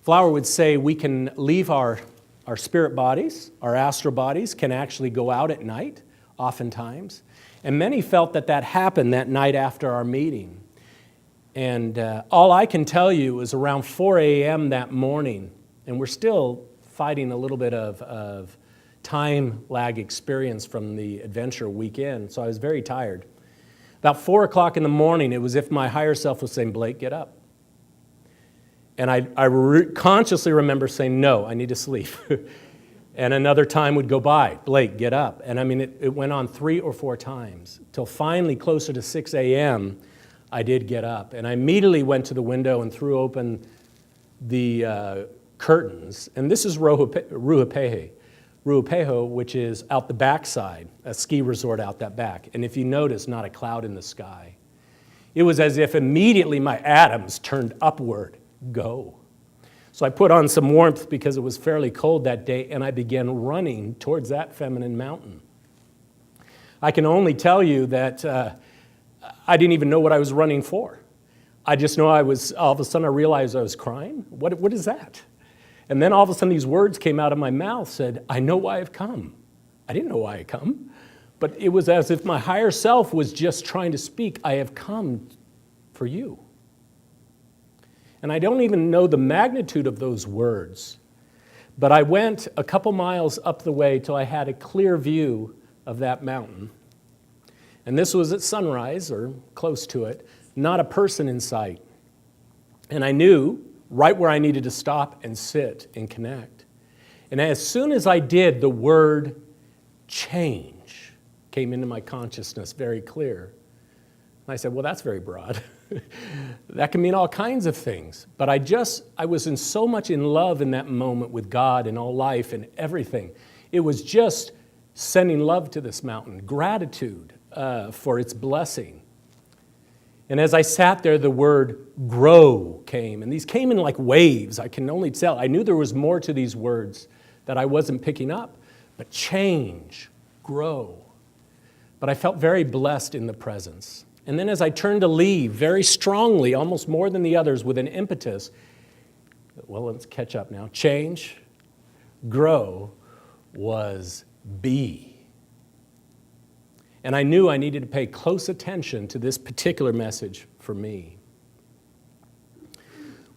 Flower would say we can leave our spirit bodies, our astral bodies can actually go out at night, oftentimes. And many felt that that happened that night after our meeting. And all I can tell you is around 4 a.m. that morning, and we're still fighting a little bit of time lag experience from the adventure weekend, so I was very tired. About 4 o'clock in the morning, it was as if my higher self was saying, Blake, get up. And I consciously remember saying, no, I need to sleep. And another time would go by, Blake, get up. And I mean, it went on 3 or 4 times, till finally closer to 6 a.m., I did get up. And I immediately went to the window and threw open the curtains. And this is Ruapehu, which is out the backside, a ski resort out that back. And if you notice, not a cloud in the sky. It was as if immediately my atoms turned upward, go. So I put on some warmth because it was fairly cold that day, and I began running towards that feminine mountain. I can only tell you that I didn't even know what I was running for. I just know all of a sudden I realized I was crying. What is that? And then all of a sudden these words came out of my mouth, said, I know why I've come. I didn't know why I come, but it was as if my higher self was just trying to speak, I have come for you. And I don't even know the magnitude of those words, but I went a couple miles up the way till I had a clear view of that mountain. And this was at sunrise, or close to it, not a person in sight. And I knew right where I needed to stop and sit and connect. And as soon as I did, the word change came into my consciousness very clear. And I said, well, that's very broad. That can mean all kinds of things. But I was in so much in love in that moment with God and all life and everything. It was just sending love to this mountain, gratitude for its blessing. And as I sat there, the word grow came. And these came in like waves. I can only tell. I knew there was more to these words that I wasn't picking up. But change, grow. But I felt very blessed in the presence. And then as I turned to leave, very strongly, almost more than the others, with an impetus, well, let's catch up now. Change, grow, was be. And I knew I needed to pay close attention to this particular message for me.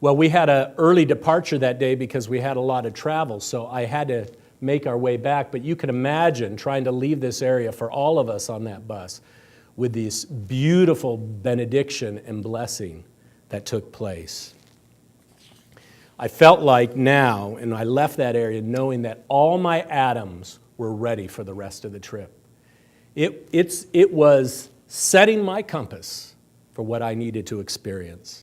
Well, we had an early departure that day because we had a lot of travel, so I had to make our way back. But you can imagine trying to leave this area for all of us on that bus with this beautiful benediction and blessing that took place. I felt like now, and I left that area knowing that all my atoms were ready for the rest of the trip. It was setting my compass for what I needed to experience.